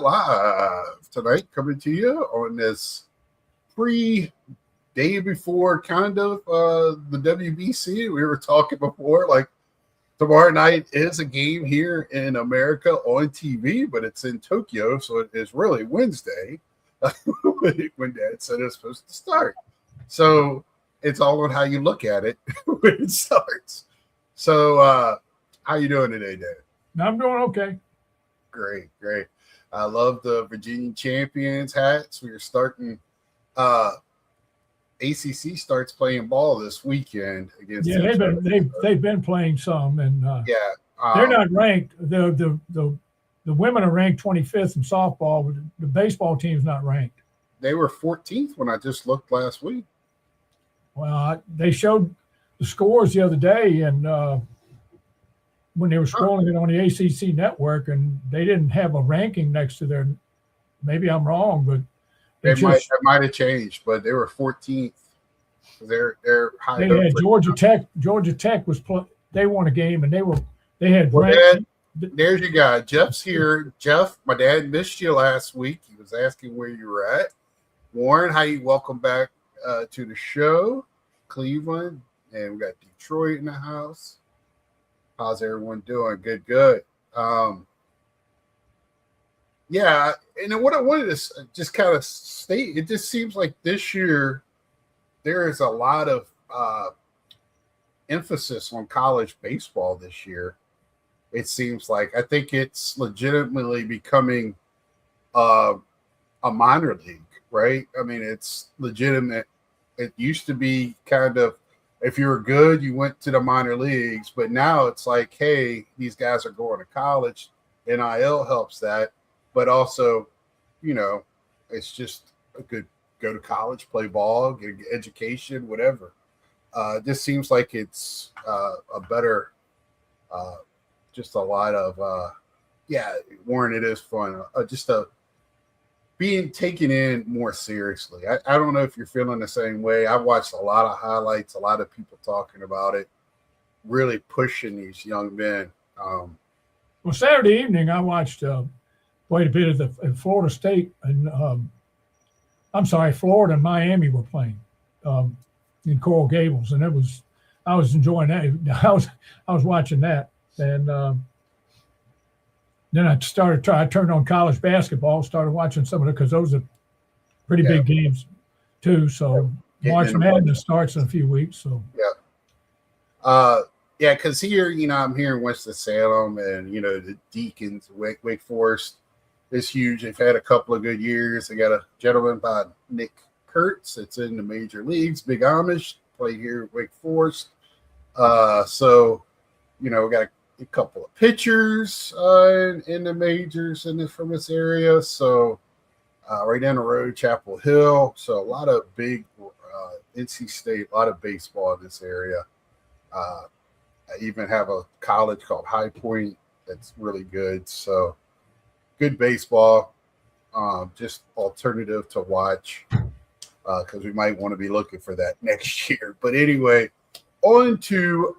live tonight, coming to you on this day before kind of the WBC. We were talking before, like tomorrow night is a game here in America on TV, but it's in Tokyo, so it is really Wednesday when Dad said it's supposed to start. So it's all on how you look at it when it starts. So how you doing today, Dad? I'm doing okay. Great. I love the Virginia Champions hats. We are starting. ACC starts playing ball this weekend against. Yeah, they've been playing some, and they're not ranked. The women are ranked 25th in softball, but the baseball team's not ranked. They were 14th when I just looked last week. Well, they showed the scores the other day, and when they were scrolling it on the ACC network, and they didn't have a ranking next to their. Maybe I'm wrong, but it might have changed, but they were 14th. They're high. They had Georgia Tech. Georgia Tech was they won a game, and they had. There's your guy. Jeff's here. Jeff, my dad missed you last week. He was asking where you were at. Warren, welcome back to the show. Cleveland, and we got Detroit in the house. How's everyone doing? Good. Yeah, and what I wanted to just kind of state, it just seems like this year there is a lot of emphasis on college baseball this year. It seems like I think it's legitimately becoming a minor league, right? I mean, it's legitimate. It used to be kind of, if you were good, you went to the minor leagues, but now it's like, hey, these guys are going to college. NIL helps that, but also, it's just a good go to college, play ball, get an education, whatever. This seems like it's a better, just a lot of, Warren, it is fun. Being taken in more seriously. I don't know if you're feeling the same way. I've watched a lot of highlights, a lot of people talking about it, really pushing these young men. Well, Saturday evening, I watched quite a bit of the Florida State and Florida and Miami were playing in Coral Gables, and I was enjoying that. I was watching that, and then I turned on college basketball, started watching some of it because those are pretty big games too. So March Madness starts in a few weeks. So because here, I'm here in Winston-Salem, and the Deacons, Wake Forest is huge. They've had a couple of good years. They got a gentleman by Nick Kurtz that's in the major leagues, Big Amish, play here at Wake Forest. So we got a couple of pitchers in the majors from this area. So right down the road, Chapel Hill. So a lot of big NC State, a lot of baseball in this area. I even have a college called High Point that's really good. So good baseball, just alternative to watch because we might want to be looking for that next year. But anyway, on to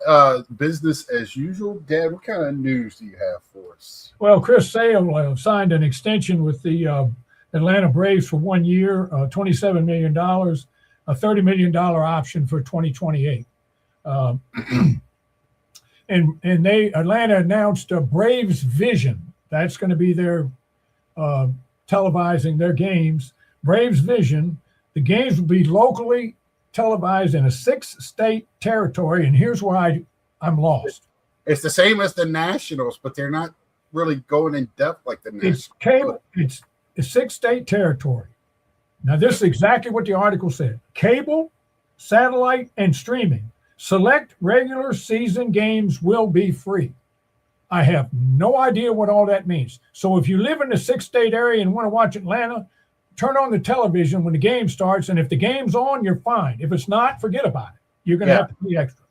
business as usual. Dad, what kind of news do you have for us? Well, Chris Sale signed an extension with the Atlanta Braves for 1 year, $27 million, a $30 million option for 2028. And Atlanta announced a Braves Vision. That's going to be their televising their games. Braves Vision. The games will be locally televised in a 6-state territory, and here's why I'm lost. It's the same as the Nationals, but they're not really going in depth like the Nationals. It's cable. It's a 6-state territory. Now, this is exactly what the article said. Cable, satellite, and streaming. Select regular season games will be free. I have no idea what all that means. So if you live in the 6-state area and want to watch Atlanta, turn on the television when the game starts, and if the game's on, you're fine. If it's not, forget about it. You're going to have to pay extra.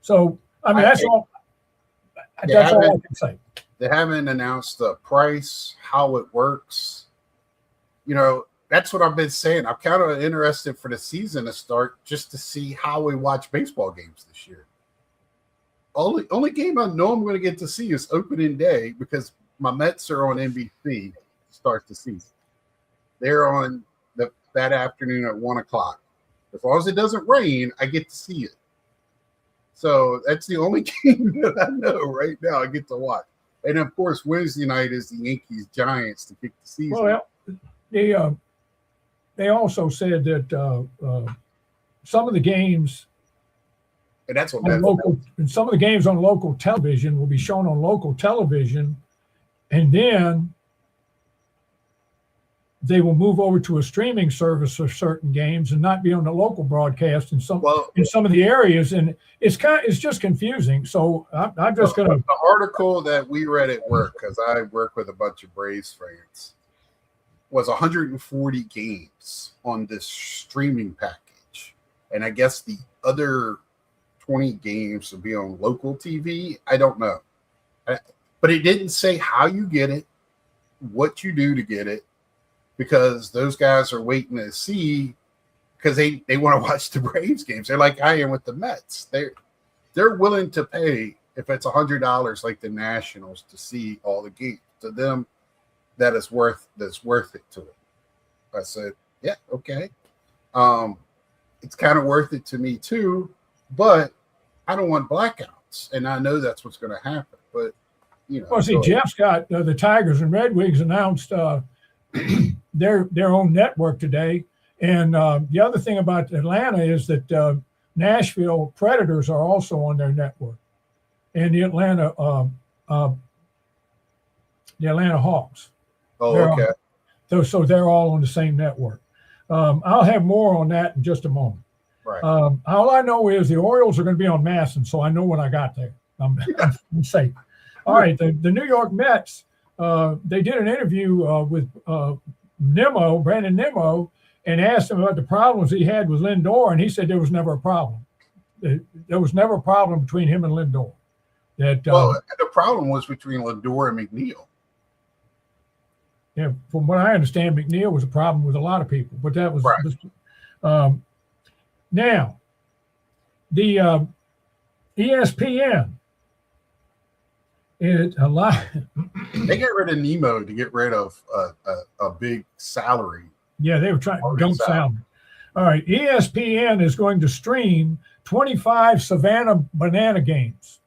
So, that's all I can say. They haven't announced the price, how it works. That's what I've been saying. I'm kind of interested for the season to start just to see how we watch baseball games this year. Only game I know I'm going to get to see is opening day because my Mets are on NBC. start the season. They're on that afternoon at 1 o'clock. As long as it doesn't rain, I get to see it. So that's the only game that I know right now I get to watch. And of course, Wednesday night is the Yankees Giants to kick the season. Well, they also said that some of the games and that's what and some of the games on local television will be shown on local television, and then they will move over to a streaming service for certain games and not be on the local broadcast in some of the areas, and it's just confusing. So I'm just going to the article that we read at work, because I work with a bunch of Braves fans, was 140 games on this streaming package, and I guess the other 20 games will be on local TV. I don't know, but it didn't say how you get it, what you do to get it, because those guys are waiting to see, because they want to watch the Braves games. They're like I am with the Mets. They're willing to pay, if it's $100 like the Nationals, to see all the games. To them, that's worth it to them. I said, yeah, okay. It's kind of worth it to me too, but I don't want blackouts, and I know that's what's going to happen. But well, see, Jeff's got the Tigers and Red Wings announced their own network today, and the other thing about Atlanta is that Nashville Predators are also on their network, and the Atlanta Hawks. Oh, okay. So they're all on the same network. I'll have more on that in just a moment. Right. All I know is the Orioles are going to be on Masson, so I know when I got there. I'm safe. All right. The New York Mets, they did an interview with Brandon Nimmo, and asked him about the problems he had with Lindor, and he said there was never a problem. There was never a problem between him and Lindor. The problem was between Lindor and McNeil. Yeah, from what I understand, McNeil was a problem with a lot of people, but that was right. Now, the ESPN, a lot. They get rid of Nemo to get rid of a big salary. Yeah, they were trying to dump salary. All right, ESPN is going to stream 25 Savannah Banana games.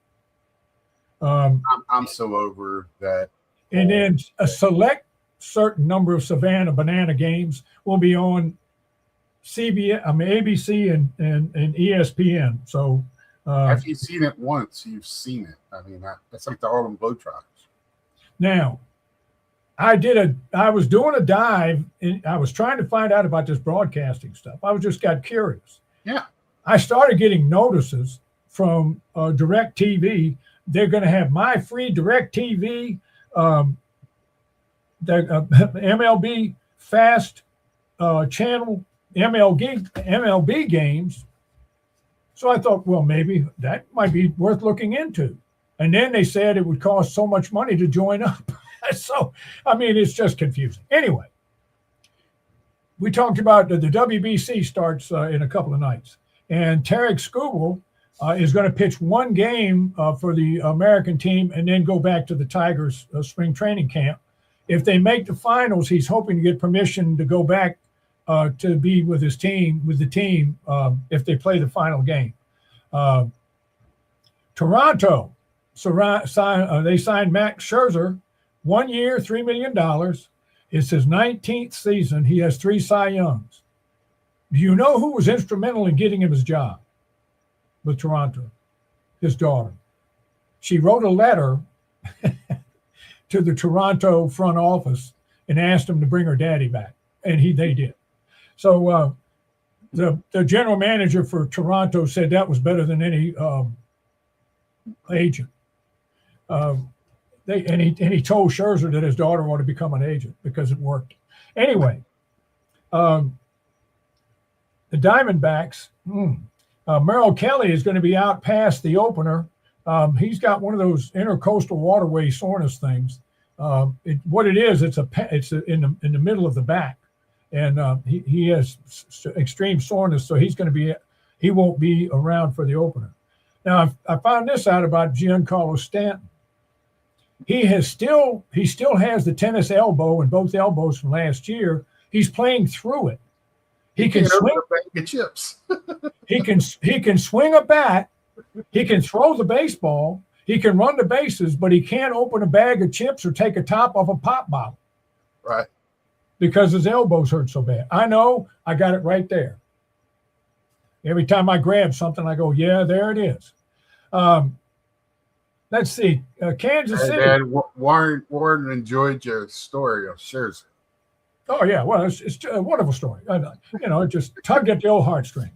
I'm so over that. And then a select certain number of Savannah Banana games will be on ABC and ESPN. So if you've seen it once, you've seen it. I mean, that's like the Harlem Globetrotters. Now, I was doing a dive, and I was trying to find out about this broadcasting stuff. I just got curious. Yeah. I started getting notices from DirecTV. They're going to have my free DirecTV, the MLB Fast channel, MLB games. So I thought, well, maybe that might be worth looking into. And then they said it would cost so much money to join up. So, I mean, it's just confusing. Anyway, we talked about the WBC starts in a couple of nights. And Tarek Skubal is going to pitch one game for the American team and then go back to the Tigers spring training camp. If they make the finals, he's hoping to get permission to go back to be with the team if they play the final game. Toronto, they signed Max Scherzer, 1 year, $3 million. It's his 19th season. He has 3 Cy Youngs. Do you know who was instrumental in getting him his job with Toronto? His daughter. She wrote a letter to the Toronto front office and asked him to bring her daddy back, and they did. So the general manager for Toronto said that was better than any agent. He told Scherzer that his daughter wanted to become an agent because it worked. Anyway, the Diamondbacks, Merrill Kelly is going to be out past the opener. He's got one of those intercoastal waterway soreness things. What it is, it's in the middle of the back, and he has extreme soreness, so he won't be around for the opener. Now, I found this out about Giancarlo Stanton. he still has the tennis elbow and both elbows from last year. He's playing through it. He can swing a bag of chips. he can swing a bat. He can throw the baseball. He can run the bases, but he can't open a bag of chips or take a top off a pop bottle. Right. Because his elbows hurt so bad. I know. I got it right there. Every time I grab something, I go, yeah, there it is. Let's see. Kansas City. And Warren enjoyed your story of Scherzer. Oh, yeah. Well, it's a wonderful story. It just tugged at the old heartstrings.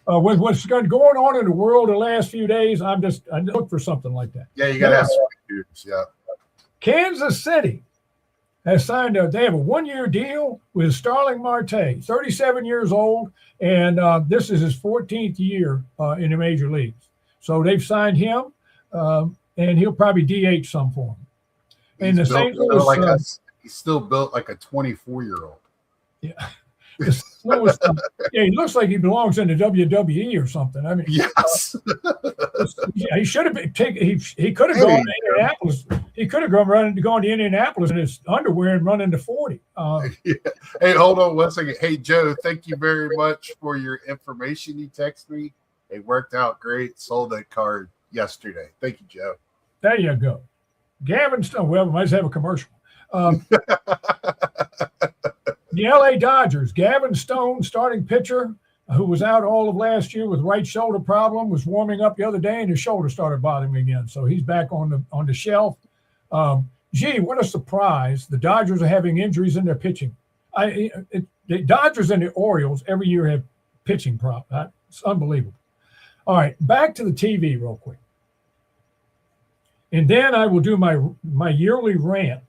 With what's going on in the world the last few days, I look for something like that. Yeah, you got to have some news. Yeah. Kansas City has signed they have a 1-year deal with Starling Marte, 37 years old, and this is his 14th year in the major leagues. So they've signed him, and he'll probably DH some for him. And the St. Louis, he's still built like a 24-year-old. Yeah. He looks like he belongs in the WWE or something. I mean, yes. He should have been taken. He could have gone to Indianapolis. He could have gone to Indianapolis in his underwear and run into 40. Hey, hold on 1 second. Hey, Joe, thank you very much for your information. You text me. It worked out great. Sold that card yesterday. Thank you, Joe. There you go. Gavin Stone. Well, we might have a commercial. The LA Dodgers, Gavin Stone, starting pitcher, who was out all of last year with right shoulder problem, was warming up the other day and his shoulder started bothering him again. So he's back on the shelf. What a surprise. The Dodgers are having injuries in their pitching. The Dodgers and the Orioles every year have pitching problems. It's unbelievable. All right, back to the TV real quick. And then I will do my yearly rant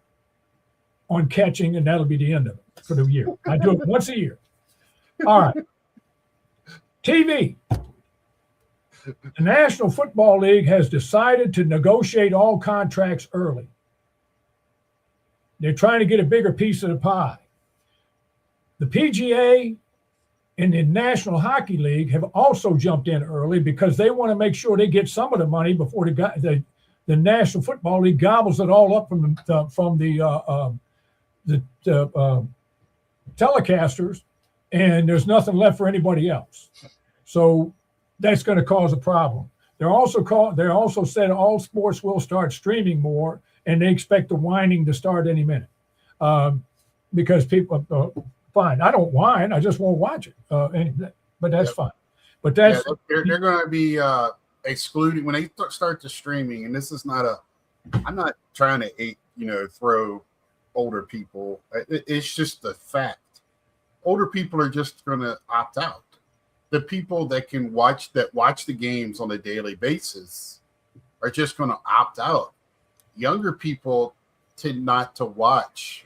on catching, and that'll be the end of it for the year. I do it once a year. All right. TV. The National Football League has decided to negotiate all contracts early. They're trying to get a bigger piece of the pie. The PGA and the National Hockey League have also jumped in early because they want to make sure they get some of the money before the National Football League gobbles it all up from the telecasters, and there's nothing left for anybody else. So that's going to cause a problem. They're also said all sports will start streaming more, and they expect the whining to start any minute. Because people, fine, I don't whine, I just won't watch it. But that's fine. But that's they're going to be excluding when they start the streaming. And this is not I'm not trying to throw older people. It's just the fact. Older people are just going to opt out. The people that can watch the games on a daily basis are just going to opt out. Younger people tend not to watch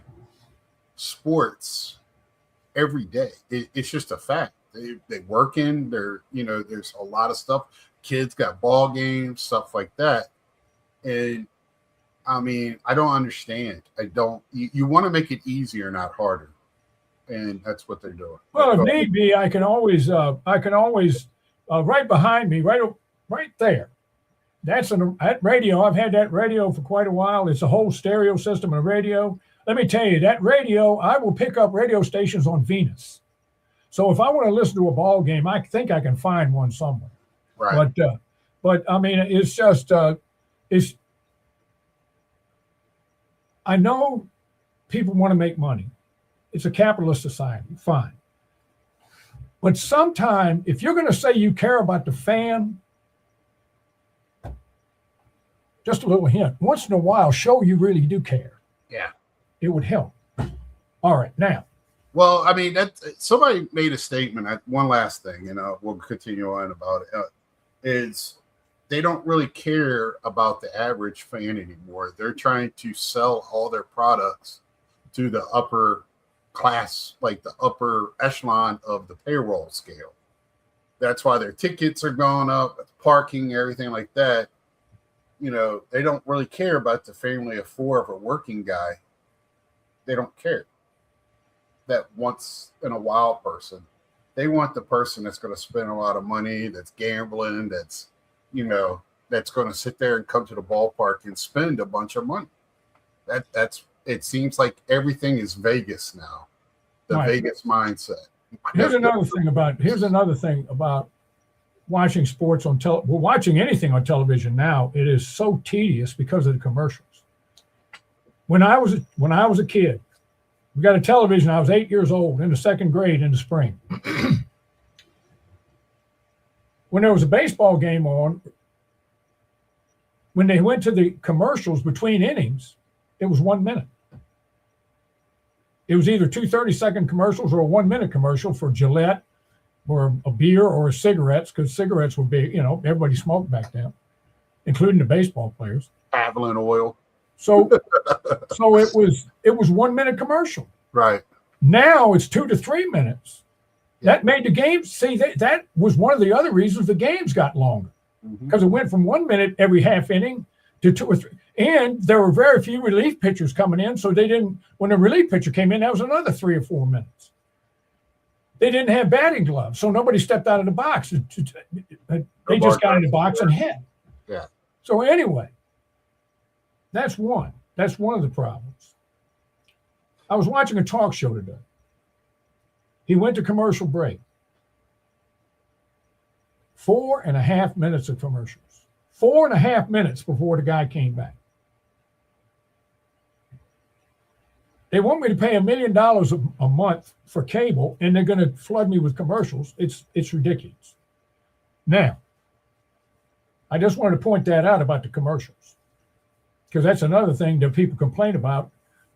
sports every day. It's just a fact. They working. There's a lot of stuff. Kids got ball games, stuff like that. And I mean, I don't understand. You want to make it easier, not harder. And that's what they're doing. Well, if need be, I can always right behind me, right there. That's that radio. I've had that radio for quite a while. It's a whole stereo system of radio. Let me tell you, that radio, I will pick up radio stations on Venus. So if I want to listen to a ball game, I think I can find one somewhere. Right. But I mean, it's just I know people want to make money. It's a capitalist society, fine. But sometime, if you're going to say you care about the fan, just a little hint, once in a while, show you really do care. Yeah. It would help. All right, now. Well, I mean, somebody made a statement. One last thing, we'll continue on about it, is they don't really care about the average fan anymore. They're trying to sell all their products to the upper class, like the upper echelon of the payroll scale. That's why their tickets are going up, parking, everything like that. They don't really care about the family of four of a working guy. They don't care. That once in a while person. They want the person that's going to spend a lot of money, that's gambling, that's going to sit there and come to the ballpark and spend a bunch of money. That's it seems like everything is Vegas now. The Right. Vegas mindset. Here's another thing about watching sports on watching anything on television now. It is so tedious because of the commercials. When I was a kid, we got a television. I was 8 years old in the second grade in the spring. When there was a baseball game on, when they went to the commercials between innings, it was 1 minute. It was either 2 30-second commercials or a 1 minute commercial for Gillette or a beer or cigarettes, because cigarettes would be, everybody smoked back then, including the baseball players. Avalon oil. So it was 1 minute commercial. Right. Now it's 2 to 3 minutes. That made the games. See, that was one of the other reasons the games got longer, because it went from 1 minute every half inning to 2 or 3. And there were very few relief pitchers coming in, so they didn't. When a relief pitcher came in, that was another 3 or 4 minutes. They didn't have batting gloves, so nobody stepped out of the box. They just got in the box and hit. Yeah. So anyway, that's one. That's one of the problems. I was watching a talk show today. He went to commercial break. 4.5 minutes of commercials. 4.5 minutes before the guy came back. They want me to pay $1 million a month for cable, and they're going to flood me with commercials. It's ridiculous. Now, I just wanted to point that out about the commercials, because that's another thing that people complain about.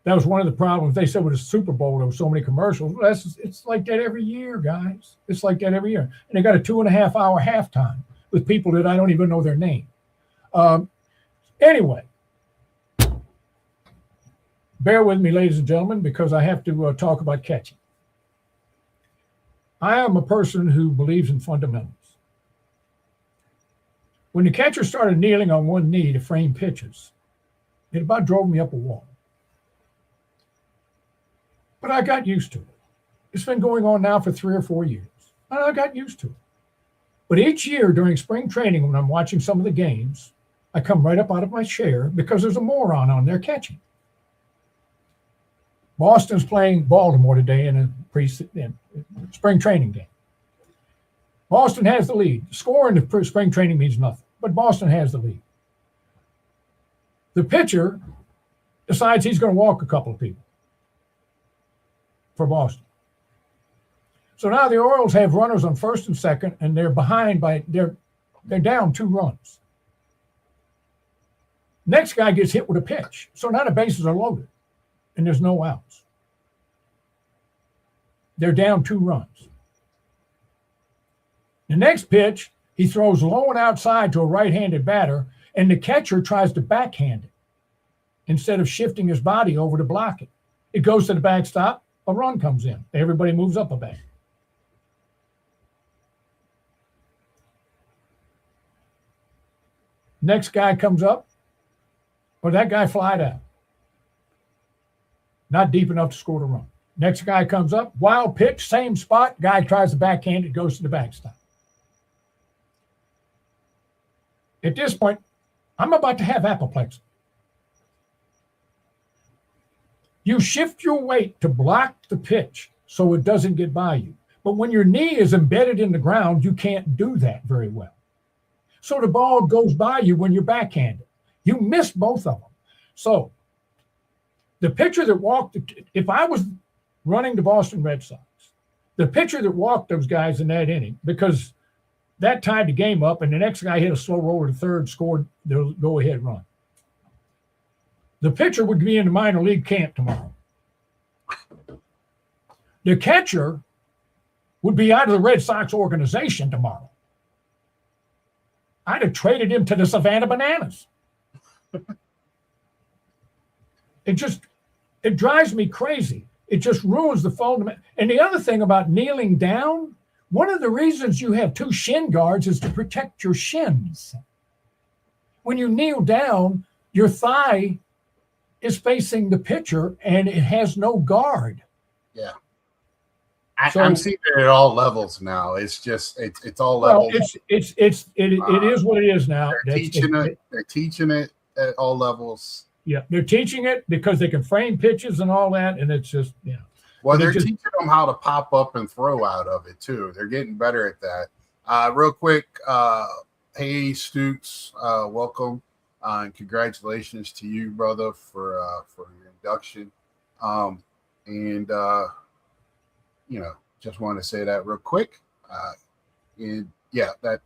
That was one of the problems. They said with the Super Bowl, there were so many commercials. Well, it's like that every year, guys. It's like that every year. And they got a 2.5 hour halftime with people that I don't even know their name. Anyway, bear with me, ladies and gentlemen, because I have to talk about catching. I am a person who believes in fundamentals. When the catcher started kneeling on one knee to frame pitches, it about drove me up a wall. But I got used to it. It's been going on now for 3 or 4 years. And I got used to it. But each year during spring training, when I'm watching some of the games, I come right up out of my chair because there's a moron on there catching. Boston's playing Baltimore today in a spring training game. Boston has the lead. Score in the spring training means nothing, but Boston has the lead. The pitcher decides he's going to walk a couple of people for Boston. So now the Orioles have runners on first and second, and they're behind they're down 2 runs. Next guy gets hit with a pitch. So now the bases are loaded and there's no outs. They're down 2 runs. The next pitch, he throws low and outside to a right-handed batter, and the catcher tries to backhand it instead of shifting his body over to block it. It goes to the backstop. A run comes in. Everybody moves up a bag. Next guy comes up. Well, that guy flied out. Not deep enough to score the run. Next guy comes up. Wild pitch, same spot. Guy tries to backhand it, goes to the backstop. At this point, I'm about to have apoplexy. You shift your weight to block the pitch so it doesn't get by you. But when your knee is embedded in the ground, you can't do that very well. So the ball goes by you when you're backhanded. You miss both of them. So the pitcher that walked, if I was running the Boston Red Sox, the pitcher that walked those guys in that inning, because that tied the game up, and the next guy hit a slow roller to third, scored the go-ahead run. The pitcher would be in the minor league camp tomorrow. The catcher would be out of the Red Sox organization tomorrow. I'd have traded him to the Savannah Bananas. It drives me crazy. It just ruins the fundament. And the other thing about kneeling down, one of the reasons you have 2 shin guards is to protect your shins. When you kneel down, your thigh is facing the pitcher and it has no guard. Yeah. I'm seeing it at all levels now. It's just it's all well, levels. It is what it is now. They're teaching it at all levels. Yeah, they're teaching it because they can frame pitches and all that, and it's just Well, they're teaching them how to pop up and throw out of it too. They're getting better at that. Real quick, hey Stooks, welcome and congratulations to you, brother, for your induction. And just want to say that real quick. And yeah, that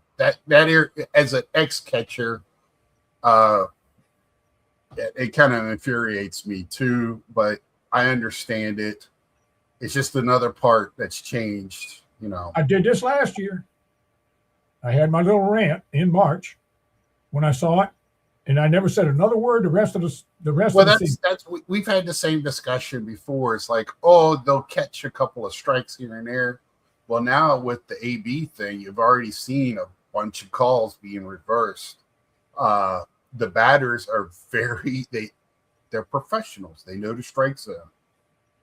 as an ex catcher, it kind of infuriates me too, but I understand it. It's just another part that's changed, I did this last year. I had my little rant in March when I saw it, and I never said another word the rest of the season. We've had the same discussion before. It's like, oh, they'll catch a couple of strikes here and there. Well, now with the AB thing, you've already seen a bunch of calls being reversed. The batters are they're professionals. They know the strike zone.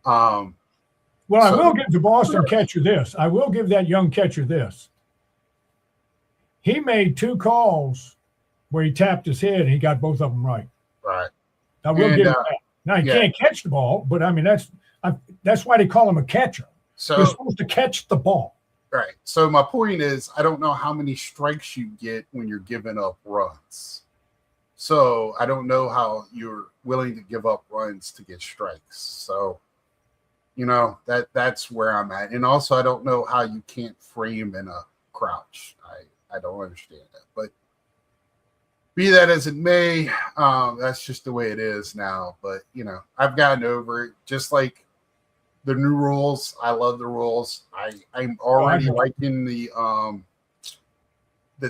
I will give the Boston catcher this. I will give that young catcher this. He made 2 calls where he tapped his head and he got both of them right. Right. I will give him that. Now, he can't catch the ball, but I mean, that's why they call him a catcher. So you're supposed to catch the ball. Right. So my point is, I don't know how many strikes you get when you're giving up runs. So I don't know how you're willing to give up runs to get strikes. So, that's where I'm at. And also, I don't know how you can't frame in a crouch. I don't understand that. But be that as it may, that's just the way it is now. But, I've gotten over it. Just like the new rules, I love the rules. I'm already liking the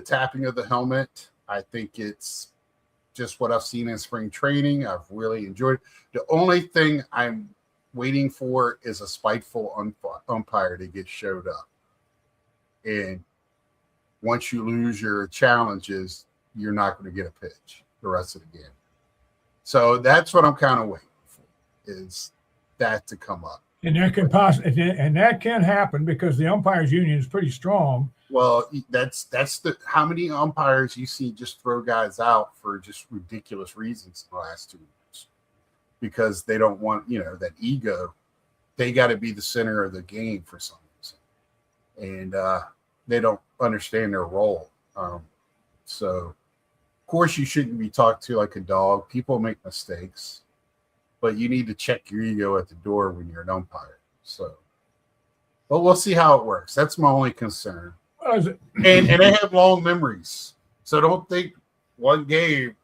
tapping of the helmet. I think it's just what I've seen in spring training. I've really enjoyed it. The only thing I'm waiting for is a spiteful umpire to get showed up. And once you lose your challenges, you're not going to get a pitch the rest of the game. So that's what I'm kind of waiting for, is that to come up. And that can happen because the umpires union is pretty strong. Well, that's how many umpires you see just throw guys out for just ridiculous reasons in the last 2 years, because they don't want, that ego. They got to be the center of the game for some reason, and they don't understand their role. So, of course, you shouldn't be talked to like a dog. People make mistakes, but you need to check your ego at the door when you're an umpire. So, but we'll see how it works. That's my only concern. And they have long memories. So don't think one game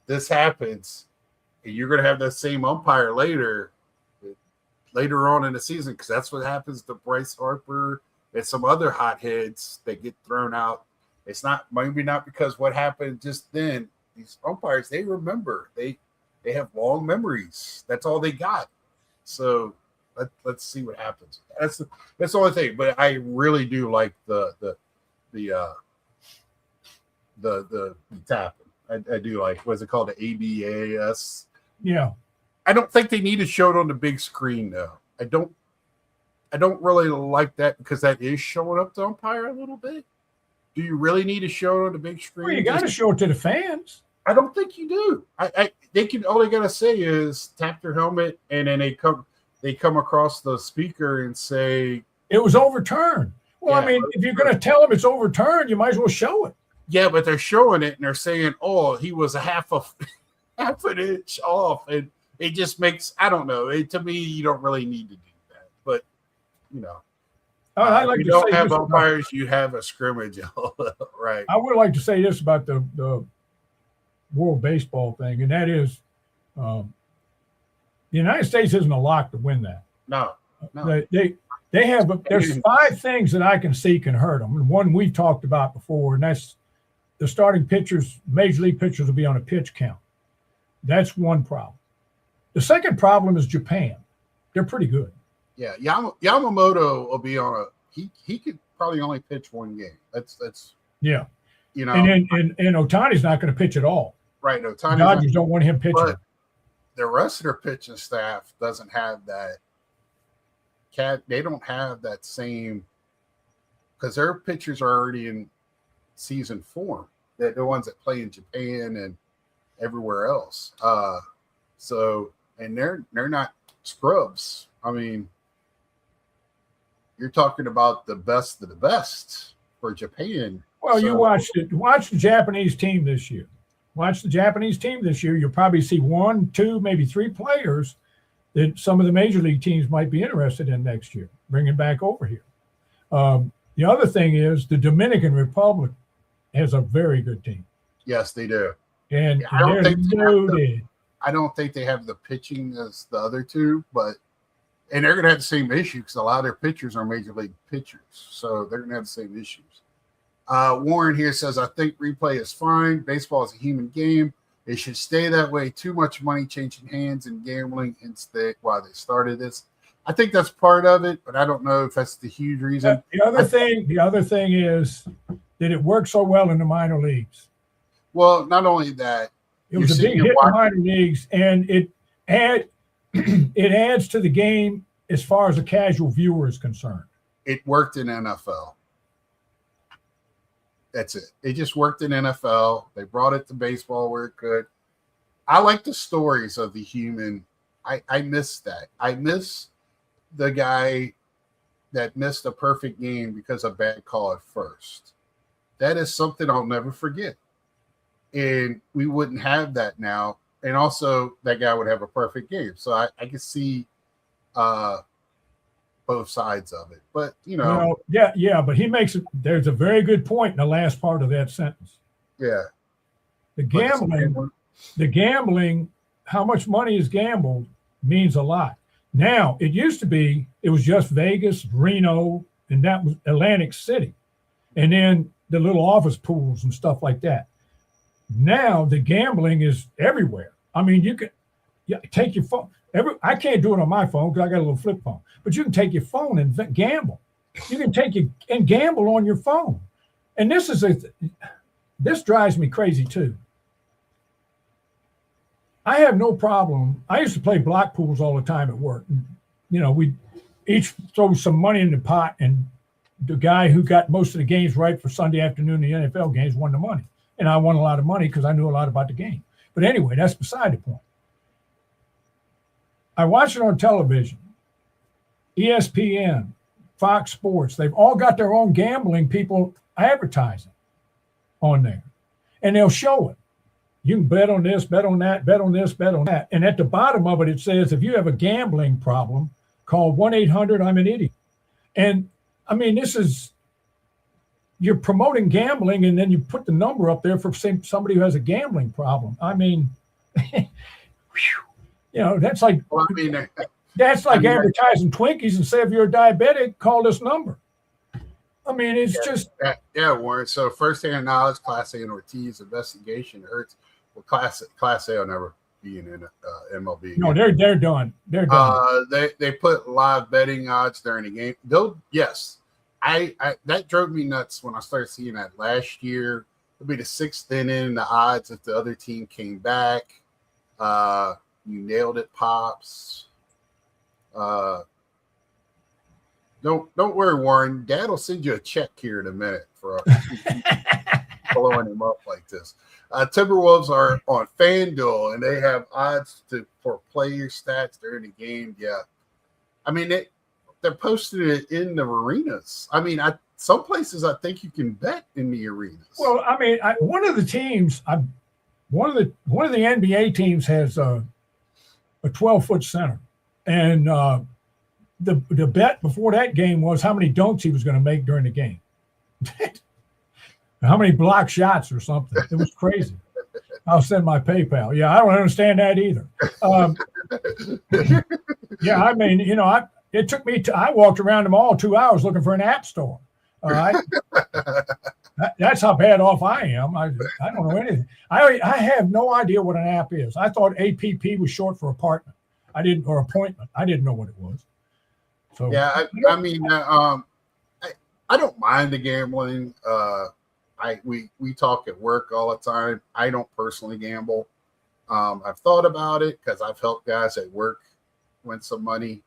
this happens and you're going to have that same umpire later on in the season, because that's what happens to Bryce Harper and some other hotheads that get thrown out. It's maybe not because what happened just then. These umpires, they remember. They have long memories. That's all they got. So let's see what happens. That's the only thing. But I really do like the tapping. I do like, what's it called, the ABAS? Yeah. I don't think they need to show it on the big screen though. I don't really like that, because that is showing up to umpire a little bit. Do you really need to show it on the big screen? Well, you got to show it to the fans. I don't think you do. All they got to say is tap their helmet, and then they come across the speaker and say it was overturned. Well, yeah, I mean, if you're going to tell them it's overturned, you might as well show it. Yeah, but they're showing it and they're saying, "Oh, he was a half an inch off," and it just makes, I don't know. To me, you don't really need to do that. But I like you to don't say have umpires. You have a scrimmage, right? I would like to say this about the World Baseball thing, and that is, the United States isn't a lock to win that. No. They have. There's 5 things that I can see can hurt them, and one we've talked about before, and that's the starting pitchers. Major league pitchers will be on a pitch count. That's one problem. The second problem is Japan. They're pretty good. Yeah, Yamamoto will be on he could probably only pitch 1 game. That's yeah. And Ohtani's not going to pitch at all. Right, Ohtani. Dodgers don't want him pitching. But the rest of their pitching staff doesn't have that. They don't have that same, because their pitchers are already in season form. They're the ones that play in Japan and everywhere else. So, and they're not scrubs. I mean, you're talking about the best of the best for Japan. Well, you So, watched it. Watch the Japanese team this year. Watch the Japanese team this year. You'll probably see 1, 2, maybe 3 players that some of the major league teams might be interested in next year, bringing back over here. The other thing is the Dominican Republic has a very good team. yes, they do. And, I don't think loaded. I don't think they have the pitching as the other two, and they're going to have the same issue because a lot of their pitchers are major league pitchers, so they're going to have the same issues. Warren here says, I think replay is fine. Baseball is a human game. It should stay that way. Too much money changing hands and gambling instead why they started this. I think that's part of it, but I don't know if that's the huge reason. The other thing is that it worked so well in the minor leagues. Well, not only that, it was a big hit in the minor leagues, and it adds to the game as far as a casual viewer is concerned. It worked in NFL. That's it. It just worked in NFL. They brought it to baseball where it could. I like the stories of the human. I miss that. I miss the guy that missed a perfect game because of a bad call at first. That is something I'll never forget. And we wouldn't have that now. And also that guy would have a perfect game. So I can see both sides of it. But, yeah, but he makes it. There's a very good point in the last part of that sentence. Yeah. The gambling, how much money is gambled means a lot. Now, it used to be, it was just Vegas, Reno, and that was Atlantic City. And then the little office pools and stuff like that. Now the gambling is everywhere. I mean, you can take your phone. I can't do it on my phone because I got a little flip phone. But you can take your phone and gamble. You can take and gamble on your phone. And this drives me crazy too. I have no problem. I used to play block pools all the time at work. We each throw some money in the pot, and the guy who got most of the games right for Sunday afternoon, the NFL games, won the money. And I won a lot of money because I knew a lot about the game. But anyway, that's beside the point. I watch it on television, ESPN, Fox Sports. They've all got their own gambling people advertising on there. And they'll show it. You can bet on this, bet on that, bet on this, bet on that. And at the bottom of it, it says, if you have a gambling problem, call 1-800-I'm-an-idiot. And, I mean, you're promoting gambling, and then you put the number up there for somebody who has a gambling problem. I mean, that's like advertising Twinkies and say if you're a diabetic, call this number. I mean, it's just Warren. So first-hand knowledge, Class A and Ortiz investigation hurts. Well, Class A will never be in MLB. No, they're done. They're done. They put live betting odds during the game. I that drove me nuts when I started seeing that last year. It'll be the 6th inning, the odds if the other team came back. You nailed it, Pops. Don't worry, Warren. Dad will send you a check here in a minute for blowing him up like this. Timberwolves are on FanDuel, and they have odds for player stats during the game. Yeah. I mean, they're posting it in the arenas. I mean, some places I think you can bet in the arenas. Well, I mean, one of the NBA teams has a 12-foot center, and the bet before that game was how many dunks he was going to make during the game, how many block shots or something. It was crazy. I'll send my PayPal. Yeah, I don't understand that either. Yeah, I mean, it took me I walked around the mall 2 hours looking for an app store. All right. That's how bad off I am. I don't know anything. I have no idea what an app is. I thought APP was short for apartment. Or appointment. I didn't know what it was. So yeah, I mean, I don't mind the gambling. We talk at work all the time. I don't personally gamble. I've thought about it because I've helped guys at work win some money.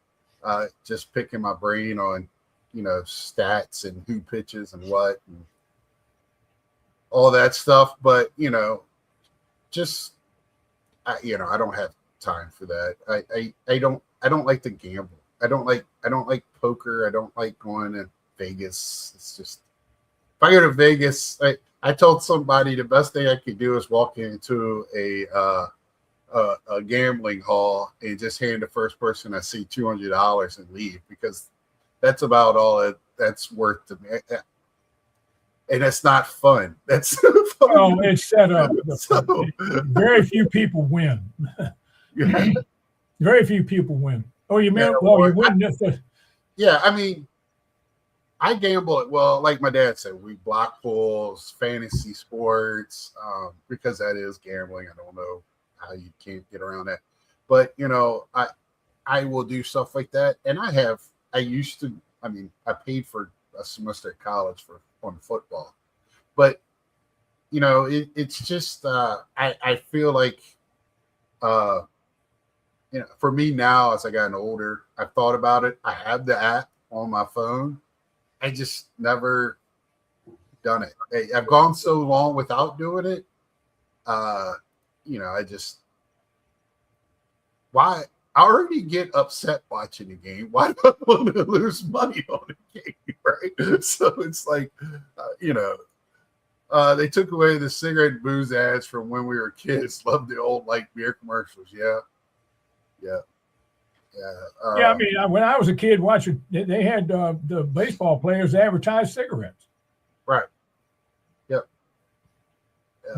Just picking my brain on, stats and who pitches and what and all that stuff. But, I don't have time for that. I don't like to gamble. I don't like poker. I don't like going to Vegas. It's just, if I go to Vegas, I told somebody the best thing I could do is walk into a gambling hall and just hand the first person I see $200 and leave, because that's about all that's worth to me. And it's not fun. That's fun. Oh, it's set up. So, very few people win. yeah. Very few people win. Oh, you mean? Yeah, Well, you win. Yeah, I mean, I gamble it. Well, like my dad said, we block pools, fantasy sports, because that is gambling. I don't know how you can't get around that, but I will do stuff like that. And I used to. I mean, I paid for a semester at college on football, but it's just I feel like for me now, as I gotten older, I've thought about it. I have the app on my phone. I just never done it. I've gone so long without doing it. I just, why? I already get upset watching the game. Why do I want to lose money on the game, right? So it's like, they took away the cigarette and booze ads from when we were kids. Love the old light beer commercials. Yeah. I mean, when I was a kid watching, they had the baseball players advertise cigarettes. Right. Yep.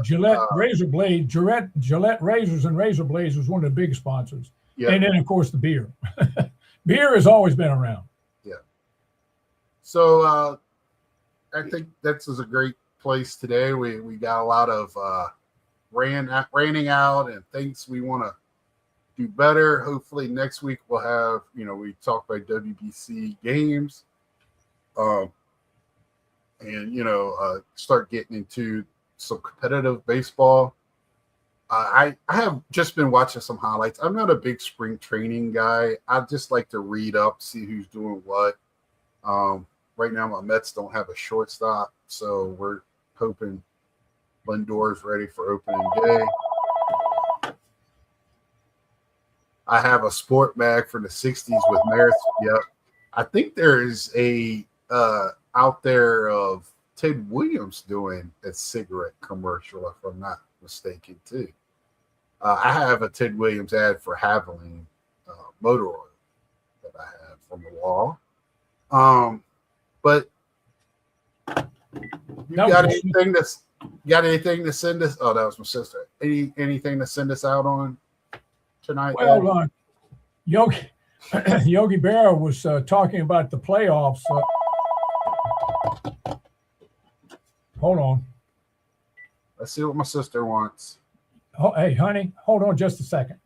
Gillette Gillette razors and razor blades was one of the big sponsors. Yep. And then, of course, the beer. Beer has always been around. Yeah. So I think this is a great place today. We got a lot of ranting out and things we want to do better. Hopefully next week we'll have, we talk about WBC games, and start getting into some competitive baseball. I have just been watching some highlights. I'm not a big spring training guy. I just like to read up, see who's doing what. Right now my Mets don't have a shortstop, so we're hoping Lindor's ready for opening day. I have a sport mag from the 60s with Maris. Yep. I think there is a out there of Ted Williams doing a cigarette commercial, if I'm not mistaken, too. I have a Ted Williams ad for Havoline motor oil that I have from the wall. But you got anything to send us? Oh, that was my sister. Anything to send us out on tonight? Well, Yogi Berra was talking about the playoffs. Hold on. Let's see what my sister wants. Oh, hey, honey, hold on just a second.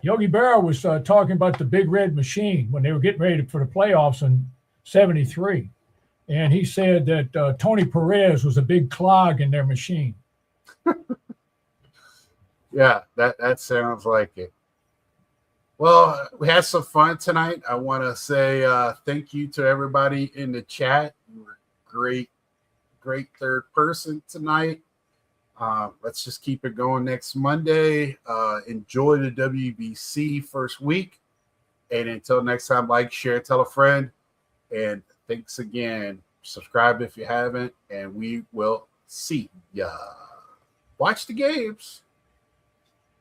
Yogi Berra was talking about the Big Red Machine when they were getting ready for the playoffs in '73. And he said that Tony Perez was a big clog in their machine. Yeah, that sounds like it. Well, we had some fun tonight. I want to say thank you to everybody in the chat. You were great third person tonight. Let's just keep it going next Monday. Enjoy the WBC first week. And until next time, like, share, tell a friend. And thanks again. Subscribe if you haven't. And we will see ya. Watch the games.